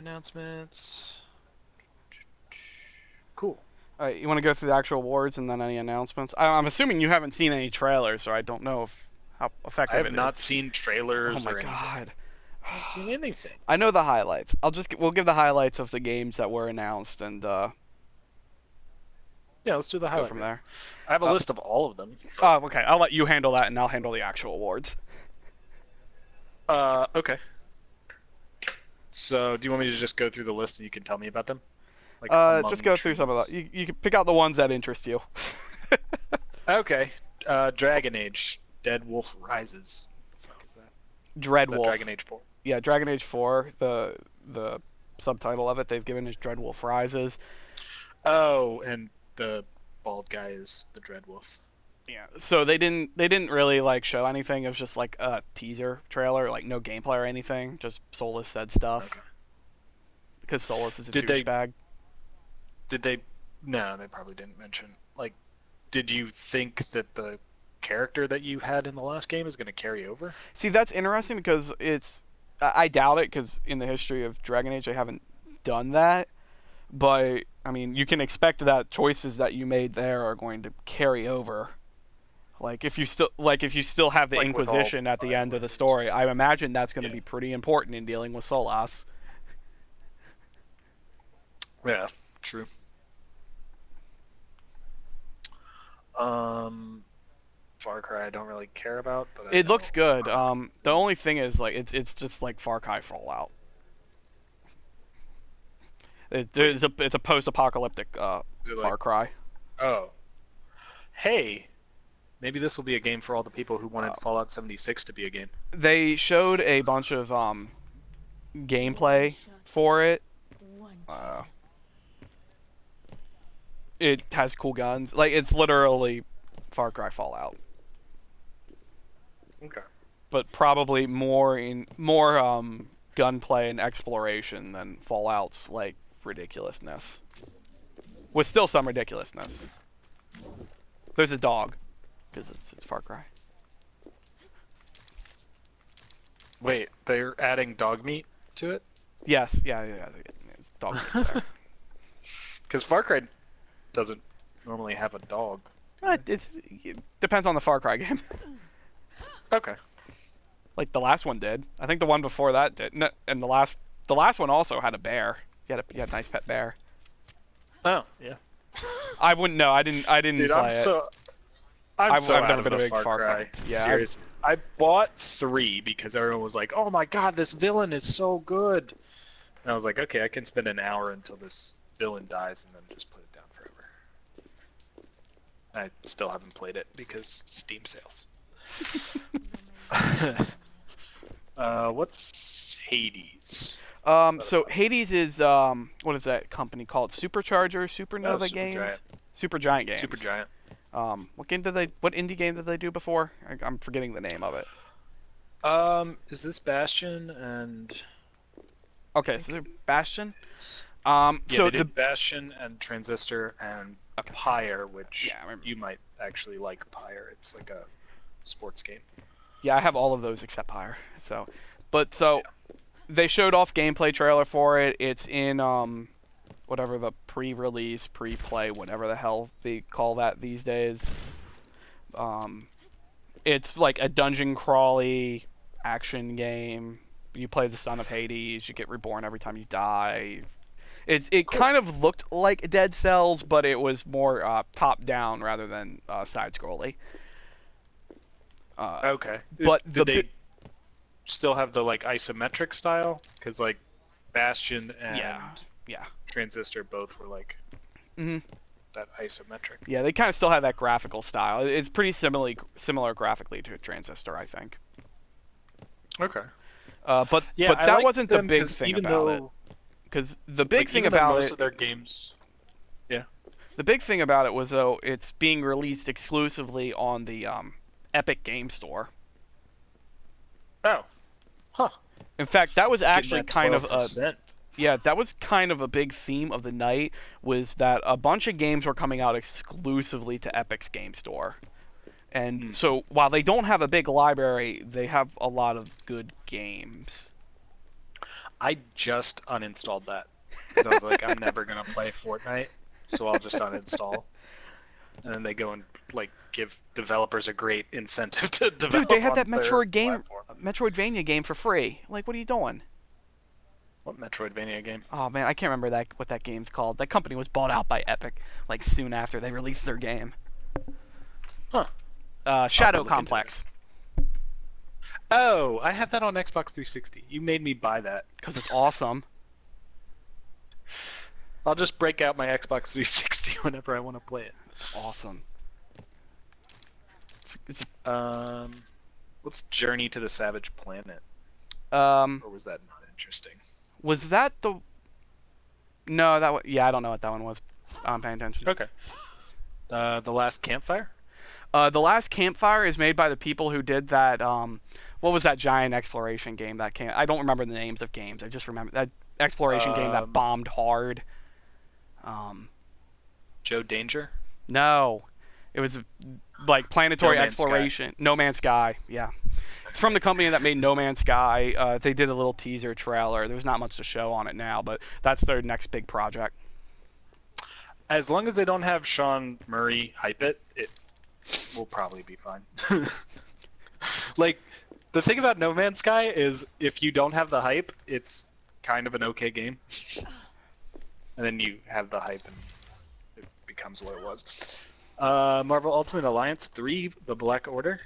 announcements. Cool. You want to go through the actual awards and then any announcements? I'm assuming you haven't seen any trailers, so I don't know how I effective have it not is. seen Oh trailers my or anything. god. I haven't seen anything. I know the highlights. We'll give the highlights of the games that were announced and Yeah, let's do the go highlight from reel. there. I have a list of all of them. Oh, okay. I'll let you handle that, and I'll handle the actual awards. Okay. So, do you want me to just go through the list and you can tell me about them? Like Just among go through some of trees. the. You can pick out the ones that interest you. Okay. Dragon Age, Dead Wolf Rises. What the fuck is that? Is that Dreadwolf. Dragon Age 4? Yeah, Dragon Age 4. The subtitle of it they've given is Dreadwolf Rises. Oh, and the bald guy is the Dread Wolf. Yeah. So they didn't really like show anything. It was just like a teaser trailer, like no gameplay or anything. Just Solus said stuff Okay. because Solus is a Did they? douchebag. Did they? No, they probably didn't mention. Like, did you think that the character that you had in the last game is going to carry over? See, that's interesting because I doubt it because in the history of Dragon Age they haven't done that. But I mean, you can expect that choices that you made there are going to carry over. Like if you still have the Like with all Inquisition at the end of the Biowares. story, I imagine that's going to Yeah. be pretty important in dealing with Solas. Yeah, true. Far Cry I don't really care about, but I It know. looks good. The only thing is like it's just like Far Cry Fallout. It's a post-apocalyptic Is it Far like, Cry. oh, hey, maybe this will be a game for all the people who wanted Uh, Fallout 76 to be a game. They showed a bunch of gameplay for it. Uh, it has cool guns. Like it's literally Far Cry Fallout, Okay. but probably more gunplay and exploration than Fallout's like ridiculousness. With still some ridiculousness. There's a dog because it's Far Cry. Wait, they're adding dog meat to it? Yes, yeah. It's dog meat's there. Because Far Cry doesn't normally have a dog. It depends on the Far Cry game. Okay. Like the last one did. I think the one before that did. No, and the last one also had a bear. You had a nice pet bear. Oh, yeah. I wouldn't know. I didn't Dude, play I'm it. so I'm I've so never out of been a the big Far Far Cry Cry. Yeah, series. I bought 3 because everyone was like, "Oh my god, this villain is so good." And I was like, "Okay, I can spend an hour until this villain dies and then just put it down forever." I still haven't played it because Steam sales. What's Hades? So Hades is what is that company called? Supercharger, Supernova Games, Supergiant. Supergiant Games. Supergiant. What indie game did they do before? I'm forgetting the name of it. Is this Bastion and Okay, so they're Bastion. yeah, So they did Bastion and Transistor and Okay. Pyre, which Yeah, I remember. you might actually like Pyre. It's like a sports game. Yeah, I have all of those except Pyre. So they showed off gameplay trailer for it. It's in whatever the pre-release, pre-play, whatever the hell they call that these days. It's like a dungeon crawly action game. You play the son of Hades. You get reborn every time you die. It kind of looked like Dead Cells, but it was more top down rather than side scrolly. Okay. But did they still have the like isometric style? Because like Bastion and Yeah. Transistor both were like Mhm. that isometric. Yeah, they kind of still have that graphical style. It's pretty similar graphically to Transistor, I think. Okay. But Yeah, I that like wasn't the them big 'cause thing even about it. though, Because the big like, thing even though about most it, of their games. Yeah. the big thing about it was though it's being released exclusively on the Epic Game Store. Oh. Huh. In fact, that was Getting actually that kind of 12%. that was kind of a big theme of the night was that a bunch of games were coming out exclusively to Epic's Game Store. And so while they don't have a big library, they have a lot of good games. I just uninstalled that because I was like, I'm never gonna play Fortnite, so I'll just uninstall. And then they go and like give developers a great incentive to develop. Dude, they had that on their platform. Metroidvania game for free. Like, what are you doing? What Metroidvania game? Oh man, I can't remember what that game's called. That company was bought out by Epic like soon after they released their game. Huh. Shadow look into Complex. Oh, I have that on Xbox 360. You made me buy that. Because it's awesome. I'll just break out my Xbox 360 whenever I want to play it. It's awesome. What's Journey to the Savage Planet? Or was that not interesting? Was that the? No, yeah, I don't know what that one was. I'm paying attention. Okay. The Last Campfire? The Last Campfire is made by the people who did that. What was that giant exploration game that came? I don't remember the names of games. I just remember that exploration game that bombed hard. Joe Danger? No, it was like planetary No Man's exploration. Sky. No Man's Sky. Yeah, it's from the company that made No Man's Sky. They did a little teaser trailer. There's not much to show on it now, but that's their next big project. As long as they don't have Sean Murray hype it, it will probably be fine. Like, the thing about No Man's Sky is if you don't have the hype, it's kind of an okay game. And then you have the hype and it becomes what it was. Marvel Ultimate Alliance 3, The Black Order.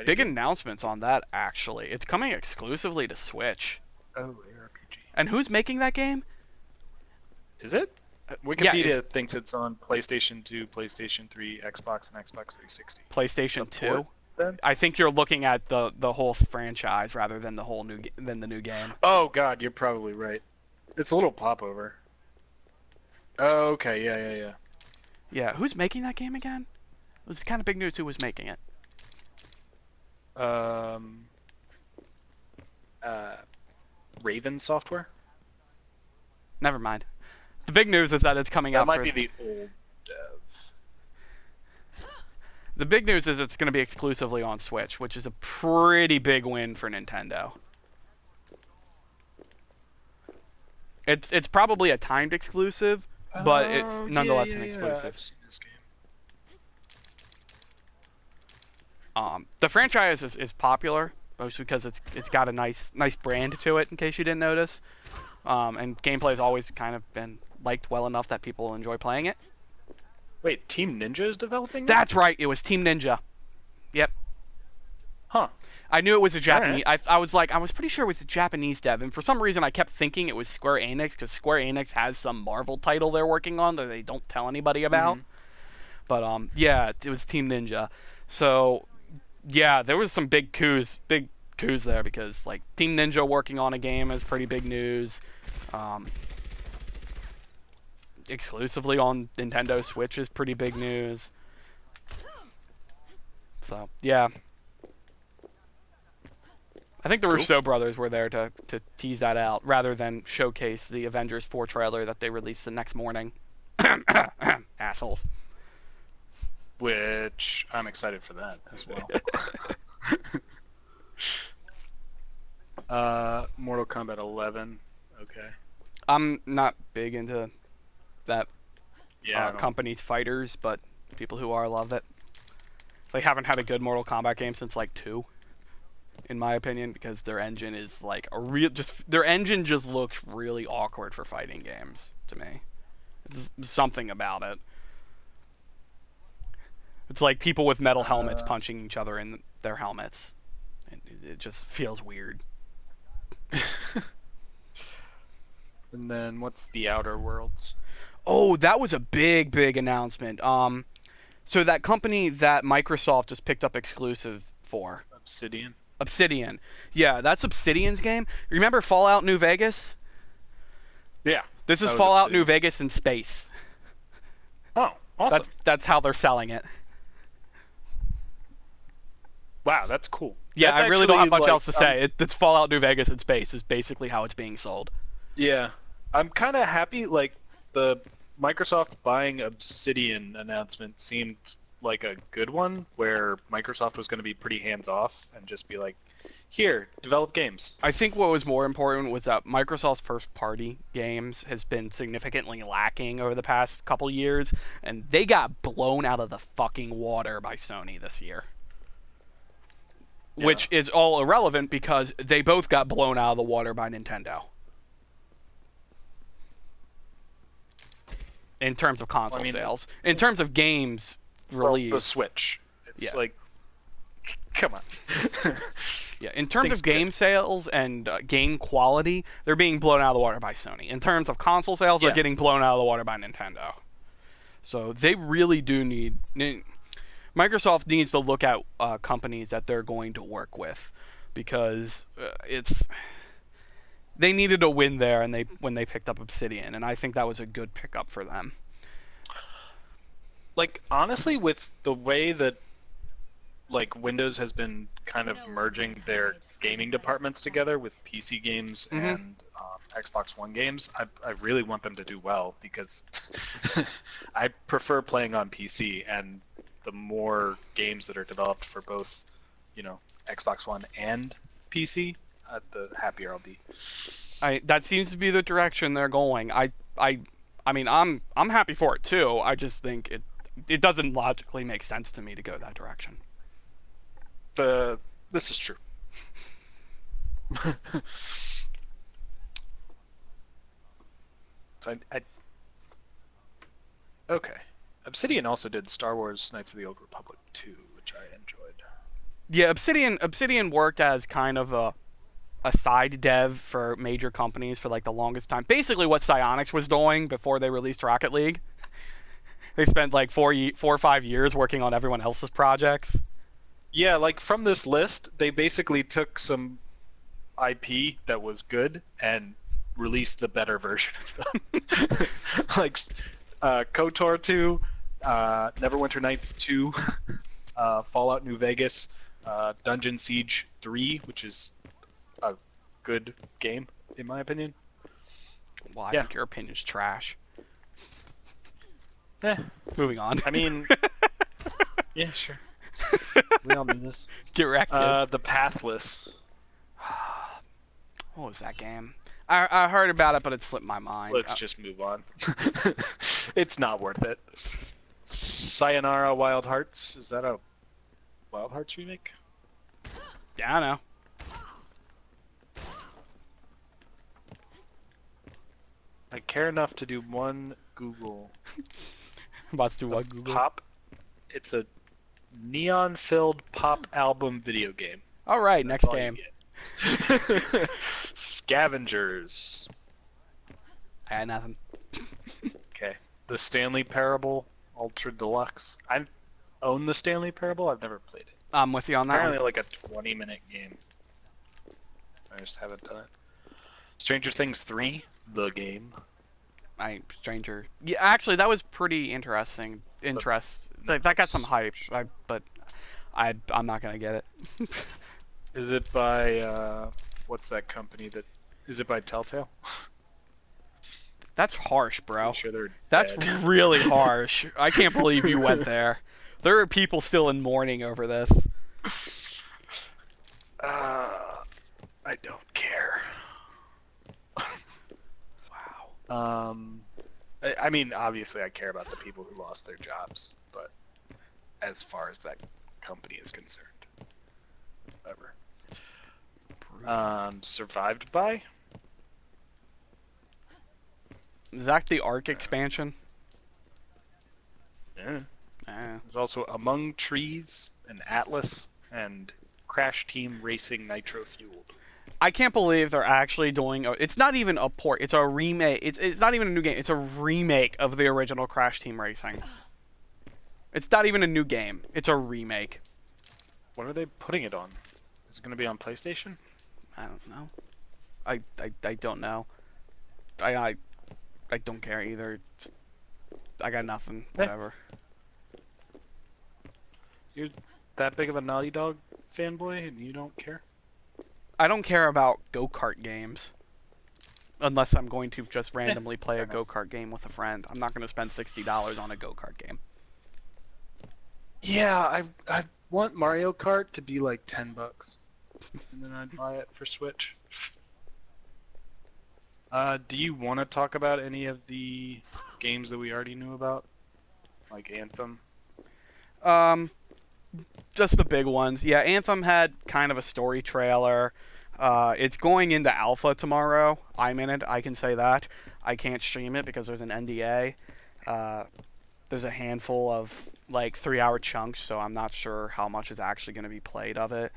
Big announcements on that, actually. It's coming exclusively to Switch. Oh, ARPG. And who's making that game? Is it? Wikipedia thinks it's on PlayStation 2, PlayStation 3, Xbox, and Xbox 360. PlayStation 2? Then? I think you're looking at the whole franchise rather than the whole the new game. Oh god, you're probably right. It's a little popover. Oh, okay, yeah. Yeah, who's making that game again? It was kind of big news who was making it. Raven Software? Never mind. The big news is that it's coming out. That might be the old dev. The big news is it's going to be exclusively on Switch, which is a pretty big win for Nintendo. It's probably a timed exclusive, but it's nonetheless an exclusive. I've seen this game. The franchise is popular, mostly because it's got a nice brand to it. In case you didn't notice, and gameplay has always kind of been liked well enough that people enjoy playing it. Wait, Team Ninja is developing that? That's right. It was Team Ninja. Yep. Huh. I knew it was a Japanese. Right. I was pretty sure it was a Japanese dev, and for some reason I kept thinking it was Square Enix because Square Enix has some Marvel title they're working on that they don't tell anybody about. Mm-hmm. But yeah, it was Team Ninja. So yeah, there was some big coups there because like Team Ninja working on a game is pretty big news. Exclusively on Nintendo Switch is pretty big news. So yeah. I think the Russo brothers were there to tease that out rather than showcase the Avengers 4 trailer that they released the next morning. Assholes. Which I'm excited for that as well. Mortal Kombat 11. Okay. I'm not big into that Yeah, company's fighters, but people who are love it. They haven't had a good Mortal Kombat game since like 2, in my opinion, because their engine is like their engine just looks really awkward for fighting games to me. There's something about it. It's like people with metal helmets punching each other in their helmets. It just feels weird. And then what's The Outer Worlds? Oh, that was a big announcement. So that company that Microsoft just picked up exclusive for. Obsidian. Yeah, that's Obsidian's game. Remember Fallout New Vegas? Yeah. This is Fallout Obsidian. New Vegas in space. Oh, awesome. That's how they're selling it. Wow, that's cool. Yeah, I really don't have much else to say. It's Fallout New Vegas in space is basically how it's being sold. Yeah. I'm kind of happy, like, the Microsoft buying Obsidian announcement seemed like a good one, where Microsoft was going to be pretty hands-off and just be like, here, develop games. I think what was more important was that Microsoft's first-party games has been significantly lacking over the past couple years, and they got blown out of the fucking water by Sony this year. Yeah. Which is all irrelevant because they both got blown out of the water by Nintendo. In terms of console sales. In terms of games released. The Switch. It's like, come on. Yeah, in terms of game sales and game quality, they're being blown out of the water by Sony. In terms of console sales, they're getting blown out of the water by Nintendo. So they really do need... Microsoft needs to look at companies that they're going to work with, because they needed a win there, and when they picked up Obsidian, and I think that was a good pickup for them. Like, honestly, with the way that like Windows has been kind of merging their gaming departments together with PC games and Xbox One games, I really want them to do well, because I prefer playing on PC, and the more games that are developed for both, Xbox One and PC, the happier I'll be. That seems to be the direction they're going. I mean, I'm happy for it too. I just think it doesn't logically make sense to me to go that direction. This is true. So okay. Obsidian also did Star Wars Knights of the Old Republic 2, which I enjoyed. Yeah, Obsidian worked as kind of a side dev for major companies for like the longest time. Basically what Psyonix was doing before they released Rocket League. They spent like 4 or 5 years working on everyone else's projects. Yeah, like from this list, they basically took some IP that was good and released the better version of them. Like KOTOR 2, Neverwinter Nights 2, Fallout New Vegas, Dungeon Siege 3, which is a good game, in my opinion. Well, I think your opinion's trash. Moving on. I mean, yeah, sure. We all knew this. Get wrecked, kid. The Pathless. What was that game? I heard about it, but it slipped my mind. Let's just move on. It's not worth it. Sayonara Wild Hearts. Is that a Wild Hearts remake? Yeah, I know. I care enough to do one Google. About to do what, Google? Pop. It's a neon-filled pop album video game. All right, next game. Scavengers. I had nothing. Okay. The Stanley Parable Ultra Deluxe. I own the Stanley Parable. I've never played it. I'm with you on that. Apparently like a 20-minute game. I just haven't done it. Stranger Things 3, the game. Stranger. Yeah, actually, that was pretty interesting. That got some hype, but I'm not gonna get it. Is it by what's that company that? Is it by Telltale? That's harsh, bro. I'm sure they're That's dead. really harsh. I can't believe you went there. There are people still in mourning over this. I don't care. Wow. I mean, obviously, I care about the people who lost their jobs, but as far as that company is concerned, whatever. Survived by? Is that the Ark expansion? Yeah. Eh. There's also Among Trees and Atlas and Crash Team Racing Nitro Fueled. I can't believe they're actually doing. It's not even a port. It's a remake. It's not even a new game. It's a remake of the original Crash Team Racing. It's not even a new game. It's a remake. What are they putting it on? Is it going to be on PlayStation? I don't know. I don't know. I don't care either. I got nothing. Whatever. You're that big of a Naughty Dog fanboy and you don't care? I don't care about go-kart games. Unless I'm going to just randomly play a go-kart game with a friend. I'm not going to spend $60 on a go-kart game. Yeah, I want Mario Kart to be like $10. and then I'd buy it for Switch. Do you want to talk about any of the games that we already knew about, like Anthem? Just the big ones. Yeah, Anthem had kind of a story trailer. It's going into alpha tomorrow. I'm in it. I can say that. I can't stream it because there's an NDA. There's a handful of like 3-hour chunks, so I'm not sure how much is actually going to be played of it.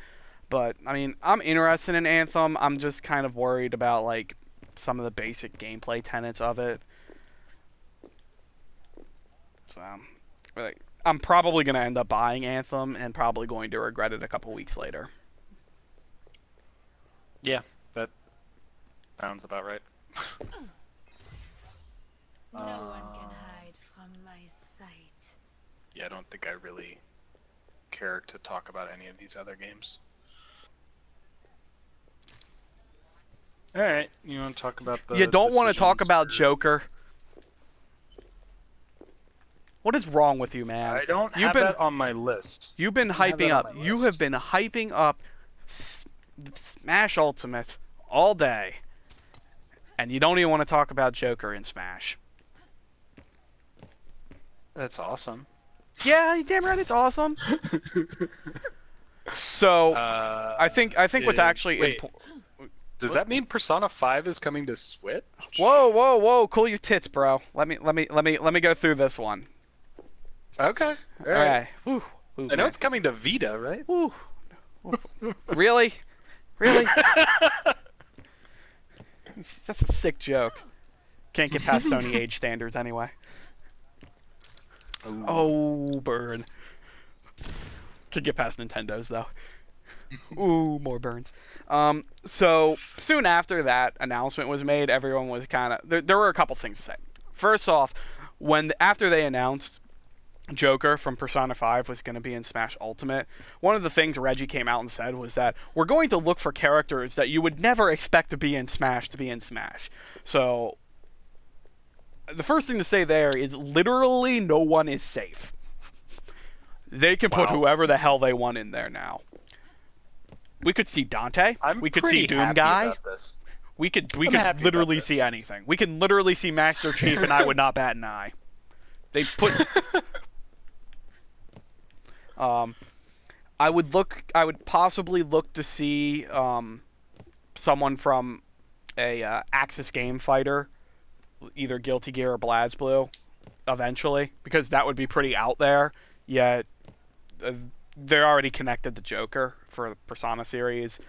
But I mean, I'm interested in Anthem. I'm just kind of worried about like some of the basic gameplay tenets of it. So, like, I'm probably going to end up buying Anthem and probably going to regret it a couple weeks later. Yeah, that sounds about right. No one can hide from my sight. Yeah, I don't think I really care to talk about any of these other games. Alright, you want to talk about the You don't want to talk decisions about for- Joker. What is wrong with you, man? I don't You've have been that on my list. you've been I have hyping that up. on my You list. have been hyping up Smash Ultimate all day, and you don't even want to talk about Joker in Smash. That's awesome. Yeah, you damn right, it's awesome. So I think what's actually wait, does that mean Persona 5 is coming to Switch? Whoa! Cool your tits, bro. Let me go through this one. Okay. All right. Woo, I know man. it's coming to Vita, right? Woo. Really? Really? That's a sick joke. Can't get past Sony age standards anyway. Ooh. Oh, burn. Could get past Nintendo's though. Ooh, more burns. So soon after that announcement was made, everyone was kind of there were a couple things to say. First off, after they announced Joker from Persona 5 was going to be in Smash Ultimate, one of the things Reggie came out and said was that we're going to look for characters that you would never expect to be in Smash. So the first thing to say there is literally no one is safe. They can put Wow. whoever the hell they want in there now. We could see Dante. I'm We could pretty see Doom happy Guy. about this. We could happy about literally this. see anything. We could literally see Master Chief, and I would not bat an eye. They put. I would possibly look to see someone from a Axis Game Fighter, either Guilty Gear or BlazBlue, eventually, because that would be pretty out there. Yet they're already connected to Joker for the Persona series.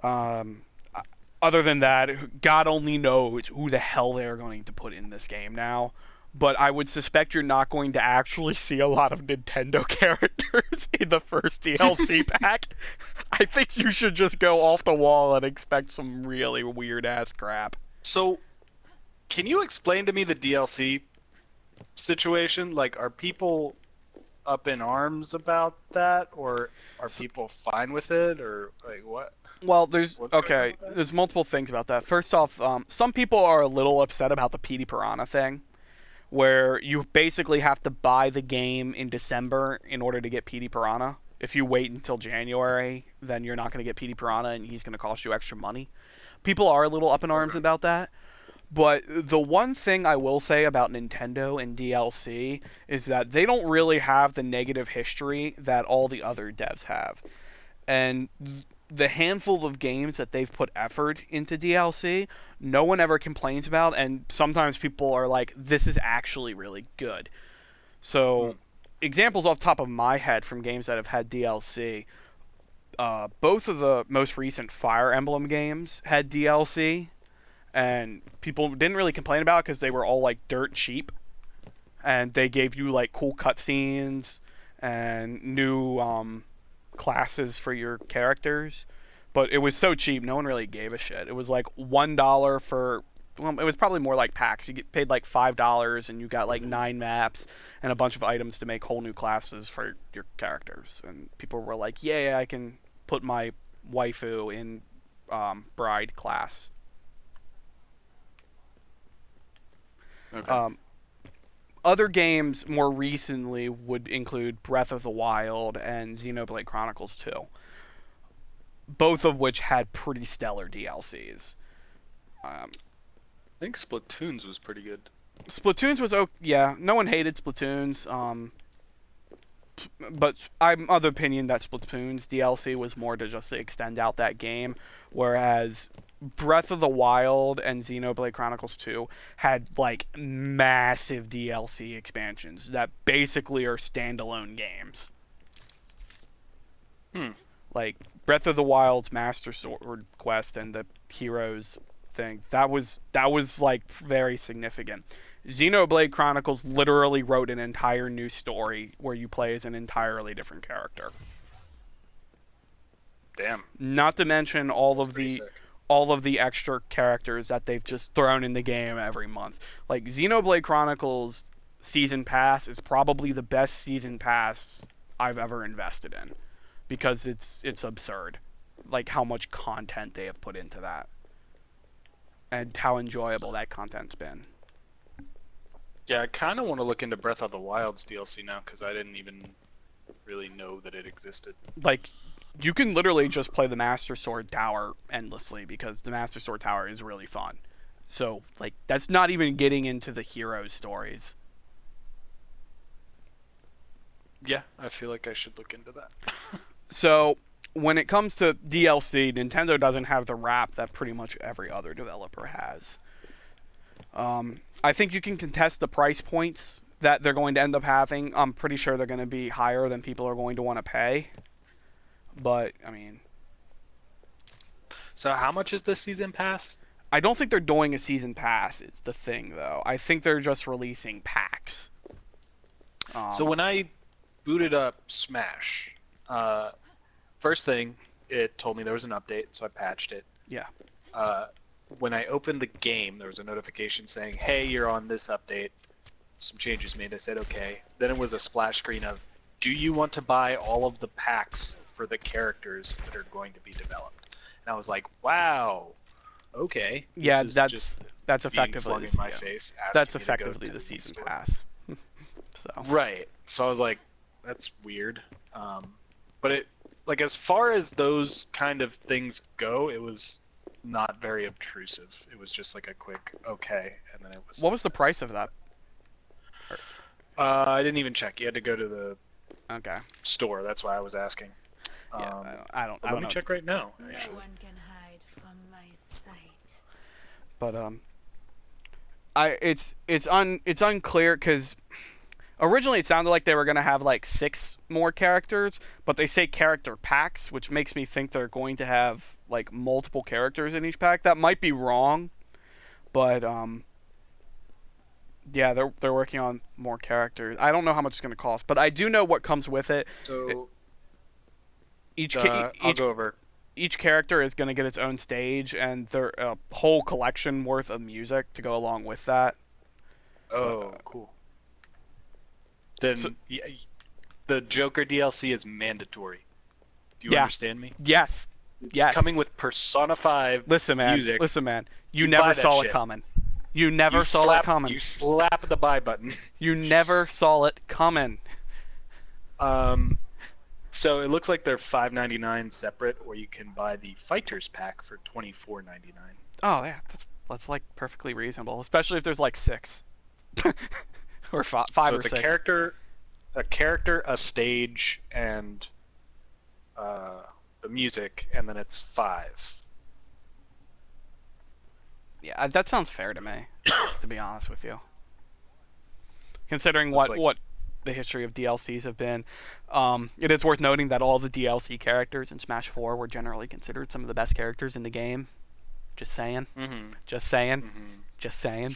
Other than that, God only knows who the hell they're going to put in this game now. But I would suspect you're not going to actually see a lot of Nintendo characters in the first DLC pack. I think you should just go off the wall and expect some really weird-ass crap. So, can you explain to me the DLC situation? Like, are people up in arms about that, or are people fine with it, or like what? Well, What's going on with that? there's multiple things about that. First off, some people are a little upset about the PD Piranha thing, where you basically have to buy the game in December in order to get PD Piranha. If you wait until January, then you're not going to get PD Piranha, and he's going to cost you extra money. People are a little up in arms about that. But the one thing I will say about Nintendo and DLC is that they don't really have the negative history that all the other devs have. And the handful of games that they've put effort into DLC, no one ever complains about, and sometimes people are like, this is actually really good. So, examples off the top of my head from games that have had DLC, both of the most recent Fire Emblem games had DLC, and people didn't really complain about it because they were all like dirt cheap, and they gave you like cool cutscenes and new classes for your characters, but it was so cheap no one really gave a shit. It was like $1 for, well, it was probably more like packs. You get paid like $5 and you got like 9 maps and a bunch of items to make whole new classes for your characters, and people were like, yeah, I can put my waifu in bride class. Okay. Other games more recently would include Breath of the Wild and Xenoblade Chronicles 2. both of which had pretty stellar DLCs. I think Splatoons was pretty good. Splatoons was yeah. No one hated Splatoons. But I'm of the opinion that Splatoons DLC was more to just extend out that game, whereas Breath of the Wild and Xenoblade Chronicles 2 had like massive DLC expansions that basically are standalone games. Like Breath of the Wild's Master Sword quest and the Heroes thing, that was like very significant. Xenoblade Chronicles literally wrote an entire new story where you play as an entirely different character. Damn. Not to mention all of Pretty the sick. extra characters that they've just thrown in the game every month. Like Xenoblade Chronicles Season Pass is probably the best Season Pass I've ever invested in, because it's absurd, like how much content they have put into that, and how enjoyable that content's been. Yeah, I kind of want to look into Breath of the Wild's DLC now because I didn't even really know that it existed. Like, you can literally just play the Master Sword Tower endlessly because the Master Sword Tower is really fun. So, like, that's not even getting into the hero stories. Yeah, I feel like I should look into that. So, when it comes to DLC, Nintendo doesn't have the rap that pretty much every other developer has. I think you can contest the price points that they're going to end up having. I'm pretty sure they're going to be higher than people are going to want to pay. But, I mean, So how much is this season pass? I don't think they're doing a season pass, is the thing, though. I think they're just releasing packs. So when I booted up Smash, first thing, it told me there was an update, so I patched it. Yeah. When I opened the game, there was a notification saying, hey, you're on this update. Some changes made. I said, okay. Then it was a splash screen of, do you want to buy all of the packs for the characters that are going to be developed? And I was like, wow, okay. Yeah, This is that's just effectively flung in my yeah. face. asking That's me to go effectively to the season store. pass. So Right. So I was like, that's weird. But it, like, as far as those kind of things go, it was not very obtrusive. It was just like a quick okay, and then it was. what was the price of that? I didn't even check. You had to go to the Okay. store. That's why I was asking. Yeah, I don't Let me know. check right now. No Actually. one can hide from my sight. But it's unclear because originally it sounded like they were gonna have like 6 more characters, but they say character packs, which makes me think they're going to have like multiple characters in each pack. That might be wrong, but yeah, they're working on more characters. I don't know how much it's gonna cost, but I do know what comes with it. So Each I'll go over. each character is going to get its own stage and their whole collection worth of music to go along with that. Oh, cool. Then So- the Joker DLC is mandatory. Do you Yeah. understand me? Yes. It's Yes. coming with Persona 5 Listen, man. music. Listen, man. You You never buy that saw it shit. coming. You never You saw slap, it coming. You slap the buy button. You never saw it coming. So it looks like they're $5.99 separate, or you can buy the Fighters pack for $24.99. Oh yeah, that's like perfectly reasonable, especially if there's like 6 or 5 So or it's 6. a character, a stage, and the music, and then it's 5. Yeah, that sounds fair to me, to be honest with you. Considering It's like- what the history of DLCs have been, it is worth noting that all the DLC characters in Smash 4 were generally considered some of the best characters in the game. Just saying. Mm-hmm. Just saying. Mm-hmm. Just saying.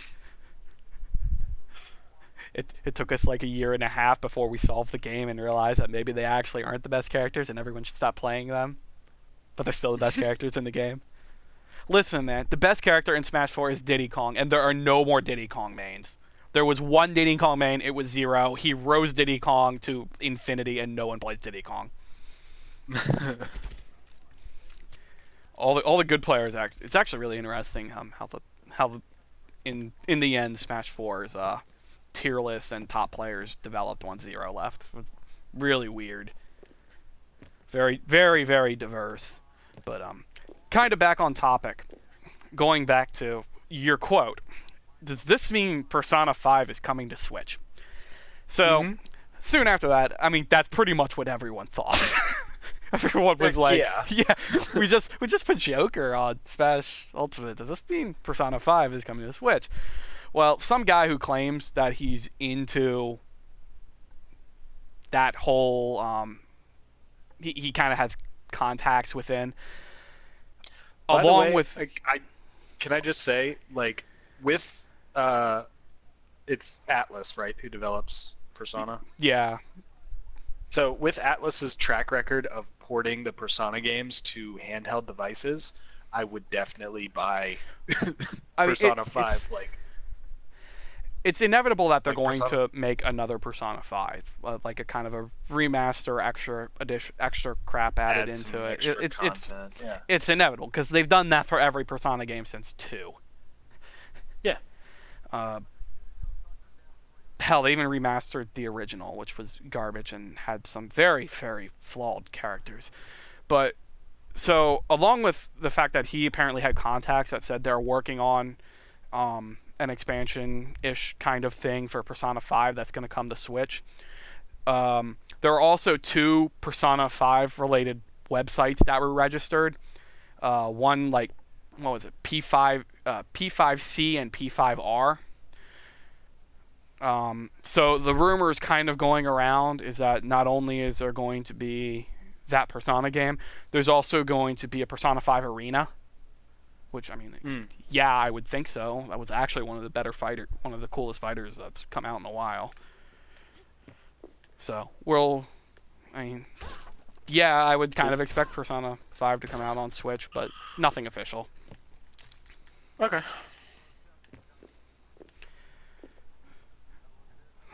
It took us like a year and a half before we solved the game and realized that maybe they actually aren't the best characters and everyone should stop playing them. But they're still the best characters in the game. Listen, man, the best character in Smash 4 is Diddy Kong, and there are no more Diddy Kong mains. There was one Diddy Kong main, it was Zero. He rose Diddy Kong to infinity, and no one plays Diddy Kong. All the good players it's actually really interesting how the in the end Smash 4's tier list and top players developed once Zero left. Really weird. Very, very, very diverse. But kind of back on topic. Going back to your quote. Does this mean Persona 5 is coming to Switch? So, Mhm. soon after that, I mean, that's pretty much what everyone thought. Everyone was like, Yeah. we just put Joker on Smash Ultimate. Does this mean Persona 5 is coming to Switch? Well, some guy who claims that he's into that whole, he kind of has contacts within, By the along way, with, can I just say, like, with it's Atlas, right, who develops Persona. yeah, So with Atlas's track record of porting the Persona games to handheld devices, I would definitely buy I mean, Persona it's- 5. Like, it's inevitable that they're Like going Persona. to make another Persona 5, like a kind of a remaster, extra crap added add some into it. extra It's content. Yeah. it's inevitable because they've done that for every Persona game since 2. Yeah. Hell, they even remastered the original, which was garbage and had some very, very flawed characters. But so, along with the fact that he apparently had contacts that said they're working on an expansion-ish kind of thing for Persona 5 that's going to come to Switch, there are also 2 Persona 5 related websites that were registered. One, like, what was it, P5C and P5R. So the rumors kind of going around is that not only is there going to be that Persona game, there's also going to be a Persona 5 Arena, which, I mean, yeah, I would think so. That was actually one of the coolest fighters that's come out in a while. So yeah, I would kind of expect Persona 5 to come out on Switch, but nothing official. Okay.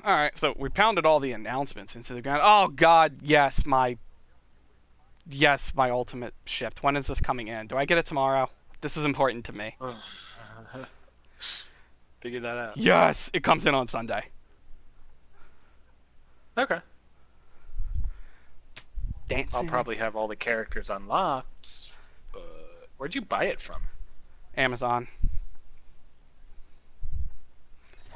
All right, so we pounded all the announcements into the ground. Oh God, yes, my Ultimate shipped. When is this coming in? Do I get it tomorrow? This is important to me. Figure that out. Yes, it comes in on Sunday. Okay. Dancing. I'll probably have all the characters unlocked. But where'd you buy it from? Amazon.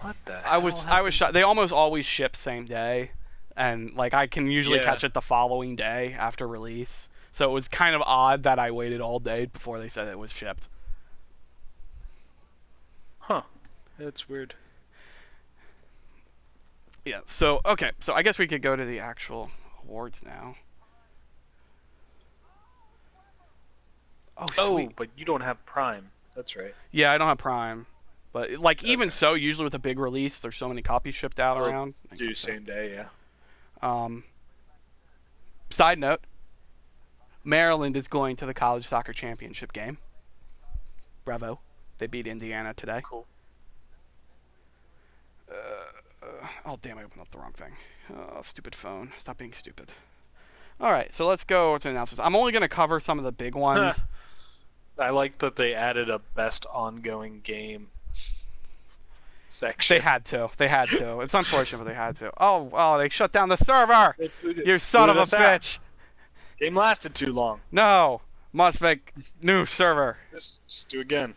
What the I was shocked. They almost always ship same day, and like I can usually Yeah. catch it the following day after release. So it was kind of odd that I waited all day before they said it was shipped. Huh. That's weird. Yeah. So okay. So I guess we could go to the actual awards now. Oh, sweet. But you don't have Prime. That's right. Yeah, I don't have Prime, but like even so, usually with a big release, there's so many copies shipped out Oh, around. Do same day, yeah. Side note: Maryland is going to the college soccer championship game. Bravo! They beat Indiana today. Cool. Oh damn! I opened up the wrong thing. Oh, stupid phone! Stop being stupid. All right, so let's go to announcements. I'm only going to cover some of the big ones. I like that they added a best ongoing game section. They had to. They had to. It's unfortunate, but they had to. Oh! They shut down the server. They booted- You son of booted a us out. bitch! Game lasted too long. No, must make new server. Just do again.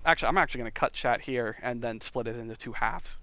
Actually, I'm actually going to cut chat here and then split it into 2 halves.